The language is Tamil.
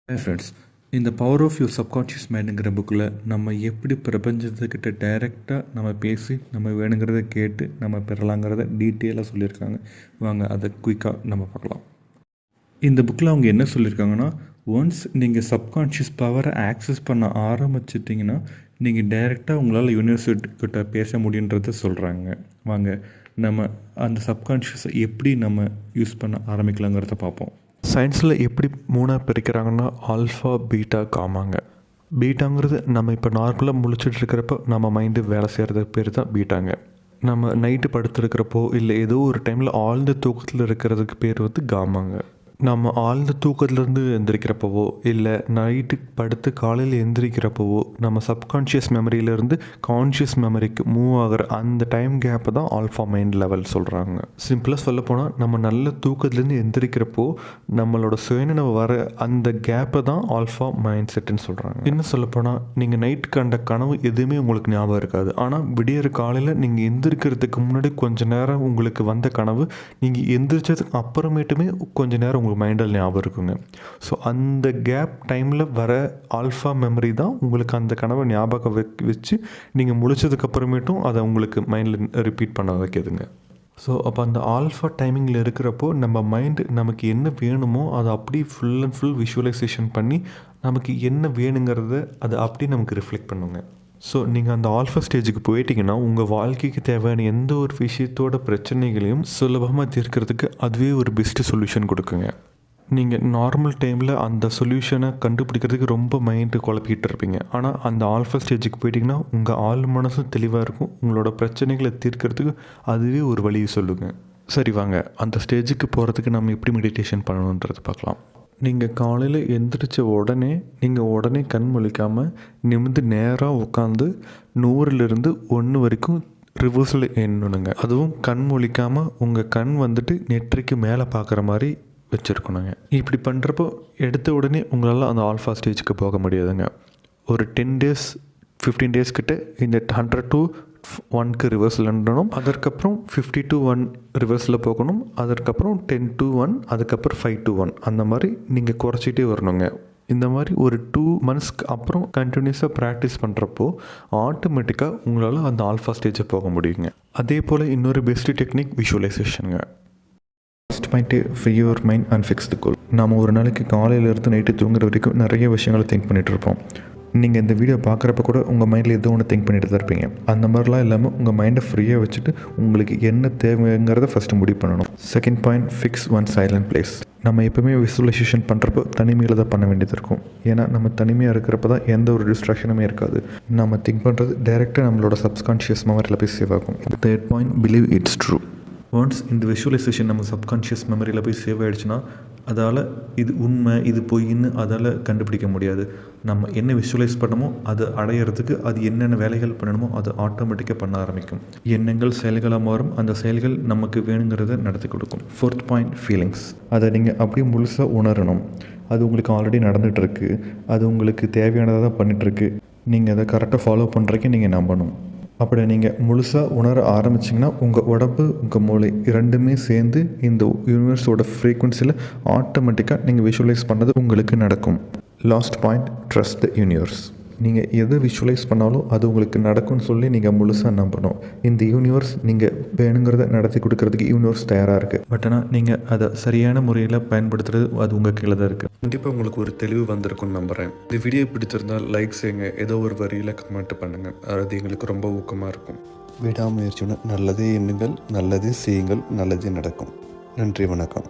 ஹாய் ஃப்ரெண்ட்ஸ், இந்த பவர் ஆஃப் யுவர் சப்கான்ஷியஸ் மைண்டுங்கிற புக்கில் நம்ம எப்படி பிரபஞ்சத்துக்கிட்ட டைரெக்டாக நம்ம பேசி நம்ம வேணுங்கிறத கேட்டு நம்ம பெறலாங்கிறத டீட்டெயிலாக சொல்லியிருக்காங்க. வாங்க அதை குயிக்காக நம்ம பார்க்கலாம். இந்த புக்கில் அவங்க என்ன சொல்லியிருக்காங்கன்னா, ஒன்ஸ் நீங்கள் சப்கான்ஷியஸ் பவரை ஆக்சஸ் பண்ண ஆரம்பிச்சிட்டிங்கன்னா நீங்கள் டைரெக்டாக உங்களால் யூனிவர்சிட்டிக்கிட்ட பேச முடியுன்றதை சொல்கிறாங்க. வாங்க நம்ம அந்த சப்கான்ஷியஸை எப்படி நம்ம யூஸ் பண்ண ஆரம்பிக்கலாங்கிறத பார்ப்போம். சயின்ஸில் எப்படி மூணாக பிரிக்கிறாங்கன்னா ஆல்ஃபா, பீட்டா, காமாங்க. பீட்டாங்கிறது நம்ம இப்போ நார்மலாக முழிச்சிட்டு இருக்கிறப்போ நம்ம மைண்டு வேலை செய்கிறது பேர் தான் பீட்டாங்க. நம்ம நைட்டு படுத்துருக்கிறப்போ இல்லை ஏதோ ஒரு டைமில் ஆழ்ந்த தூக்கத்தில் இருக்கிறதுக்கு பேர் வந்து காமாங்க. நம்ம ஆழ்ந்த தூக்கத்துலேருந்து எந்திரிக்கிறப்பவோ இல்லை நைட்டு படுத்து காலையில் எந்திரிக்கிறப்பவோ நம்ம சப்கான்ஷியஸ் மெமரியிலேருந்து கான்ஷியஸ் மெமரிக்கு மூவ் ஆகிற அந்த டைம் கேப்பை தான் ஆல்ஃபா மைண்ட் லெவல் சொல்கிறாங்க. சிம்பிளாக சொல்லப்போனால் நம்ம நல்ல தூக்கத்துலேருந்து எந்திரிக்கிறப்போ நம்மளோட சுயநினைவு வர அந்த கேப்பை தான் ஆல்ஃபா மைண்ட் செட்டுன்னு சொல்கிறாங்க. இன்னும் சொல்லப்போனால் நீங்கள் நைட் கண்ட கனவு எதுவுமே உங்களுக்கு ஞாபகம் இருக்காது. ஆனால் விடியற காலையில் நீங்கள் எந்திரிக்கிறதுக்கு முன்னாடி கொஞ்சம் நேரம் உங்களுக்கு வந்த கனவு நீங்கள் எந்திரிச்சதுக்கு அப்புறமேட்டுமே கொஞ்சம் நேரம் உங்கள் மைண்டில் ஞாபகம் இருக்குங்க. ஸோ அந்த கேப் டைமில் வர ஆல்ஃபா மெமரி தான் உங்களுக்கு அந்த கனவை ஞாபகம் வச்சு நீங்கள் முழிச்சதுக்கப்புறமேட்டும் அதை உங்களுக்கு மைண்டில் ரிப்பீட் பண்ண வைக்கிதுங்க. ஸோ அப்போ அந்த ஆல்ஃபா டைமிங்கில் இருக்கிறப்போ நம்ம மைண்டு நமக்கு என்ன வேணுமோ அதை அப்படியே ஃபுல் அண்ட் ஃபுல் விஷுவலைசேஷன் பண்ணி நமக்கு என்ன வேணுங்கிறத அதை அப்படியே நமக்கு ரிஃப்ளெக்ட் பண்ணுங்க. ஸோ நீங்கள் அந்த ஆல்ஃபா ஸ்டேஜுக்கு போயிட்டீங்கன்னா உங்கள் வாழ்க்கைக்கு தேவையான எந்த ஒரு விஷயத்தோட பிரச்சனைகளையும் சுலபமாக தீர்க்கிறதுக்கு அதுவே ஒரு பெஸ்ட்டு சொல்யூஷன் கொடுக்குங்க. நீங்கள் நார்மல் டைமில் அந்த சொல்யூஷனை கண்டுபிடிக்கிறதுக்கு ரொம்ப மைண்டு குழப்பிக்கிட்டு இருப்பீங்க. ஆனால் அந்த ஆல்ஃபா ஸ்டேஜுக்கு போயிட்டிங்கன்னா உங்கள் ஆள் மனசும் தெளிவாக இருக்கும். உங்களோட பிரச்சனைகளை தீர்க்கிறதுக்கு அதுவே ஒரு வழியை சொல்லுங்கள். சரி வாங்க அந்த ஸ்டேஜுக்கு போகிறதுக்கு நம்ம எப்படி மெடிடேஷன் பண்ணணுன்றது பார்க்கலாம். நீங்கள் காலையில் எந்திரிச்ச உடனே கண் முழிக்காமல் நிமிர்ந்து நேராக உட்காந்து 100லிருந்து 1 வரைக்கும் ரிவர்ஸில் எண்ணணுங்க. அதுவும் கண் முழிக்காமல் உங்கள் கண் வந்துட்டு நெற்றிக்கு மேலே பார்க்குற மாதிரி வச்சுருக்கணுங்க. இப்படி பண்ணுறப்போ எடுத்த உடனே உங்களால் அந்த ஆல்ஃபா ஸ்டேஜுக்கு போக முடியாதுங்க. ஒரு 10 days 15 days கிட்ட இந்த 100 to 1க்கு ரிவர்ஸில் எண்ணணும். அதற்கப்புறம் 50 to 1 ரிவர்ஸில் போகணும். அதற்கப்புறம் 10 to 1, அதுக்கப்புறம் 5 to 1 அந்த மாதிரி நீங்கள் குறைச்சிட்டே வரணுங்க. இந்த மாதிரி ஒரு 2 monthsக்கு அப்புறம் கண்டினியூஸாக ப்ராக்டிஸ் பண்ணுறப்போ ஆட்டோமேட்டிக்காக உங்களால் அந்த ஆல்ஃபா ஸ்டேஜை போக முடியுங்க. அதே போல் இன்னொரு பெஸ்ட்டு டெக்னிக் விஷுவலைசேஷனுங்க. First point free your mind and fix the goal. நம்ம ஒரு நாளைக்கு காலையிலேருந்து நைட்டு தூங்குற வரைக்கும் நிறைய விஷயங்களை திங்க் பண்ணிகிட்டு இருப்போம். நீங்கள் இந்த வீடியோ பார்க்குறப்ப கூட உங்கள் மைண்டில் ஏதோ ஒன்று திங்க் பண்ணிட்டு தான் இருப்பீங்க. அந்த மாதிரிலாம் இல்லாமல் உங்கள் மைண்டை ஃப்ரீயாக வச்சுட்டு உங்களுக்கு என்ன தேவைங்கிறத ஃபஸ்ட்டு முடிவு பண்ணணும். Second point, fix one silent place. நம்ம எப்போவுமே விசுவலைசேஷன் பண்ணுறப்போ தனிமையில் தான் பண்ண வேண்டியது இருக்கும். ஏன்னா நம்ம தனிமையாக இருக்கிறப்ப தான் எந்த ஒரு டிஸ்ட்ராக்ஷனுமே இருக்காது. நம்ம திங்க் பண்ணுறது டைரெக்டாக நம்மளோட சப்கான்ஷியஸ் மெமரியில் போய் சேவ் ஆகும். Third point, believe it's true. Once இந்த விஷுவலைசேஷன் நம்ம சப்கான்ஷியஸ் மெமரியில் போய் சேவ் ஆகிடுச்சுன்னா அதால் இது உண்மை இது பொய்ன்னு அதால் கண்டுபிடிக்க முடியாது. நம்ம என்ன விஷுவலைஸ் பண்ணமோ அதை அடையிறதுக்கு அது என்னென்ன வேலைகள் பண்ணணுமோ அதை ஆட்டோமேட்டிக்காக பண்ண ஆரம்பிக்கும். எண்ணங்கள் செயல்களாக மாறும். அந்த செயல்கள் நமக்கு வேணுங்கிறத நடத்தி கொடுக்கும். Fourth point, feelings. அதை நீங்கள் அப்படியே முழுசாக உணரணும். அது உங்களுக்கு ஆல்ரெடி நடந்துகிட்ருக்கு. அது உங்களுக்கு தேவையானதாக தான் பண்ணிகிட்ருக்கு. நீங்கள் அதை கரெக்டாக ஃபாலோ பண்ணுறதுக்கு நீங்கள் நம்பணும். அப்படி நீங்கள் முழுசாக உணர ஆரம்பிச்சிங்கன்னா உங்கள் உடம்பு உங்கள் மூளை இரண்டுமே சேர்ந்து இந்த யூனிவர்ஸோட ஃப்ரீக்வன்சியில் ஆட்டோமேட்டிக்காக நீங்கள் விஷுவலைஸ் பண்ணது உங்களுக்கு நடக்கும். Last point, trust the universe. நீங்கள் எதை விஷுவலைஸ் பண்ணாலும் அது உங்களுக்கு நடக்கும்னு சொல்லி நீங்கள் முழுசாக நம்பணும். இந்த யூனிவர்ஸ் நீங்கள் வேணுங்கிறத நடத்தி கொடுக்கறதுக்கு யூனிவர்ஸ் தயாராக இருக்குது. பட் ஆனால் நீங்கள் அதை சரியான முறையில் பயன்படுத்துறது அது உங்கள் கீழே தான் இருக்குது. கண்டிப்பாக உங்களுக்கு ஒரு தெளிவு வந்திருக்கும்னு நம்புகிறேன். இந்த வீடியோ பிடிச்சிருந்தால் லைக் செய்யுங்க. ஏதோ ஒரு வரியில் கமெண்ட் பண்ணுங்கள். அது எங்களுக்கு ரொம்ப ஊக்கமாக இருக்கும். விடாமுயற்சியுடன் நல்லதே எண்ணுங்கள், நல்லதே செய்யுங்கள், நல்லதே நடக்கும். நன்றி, வணக்கம்.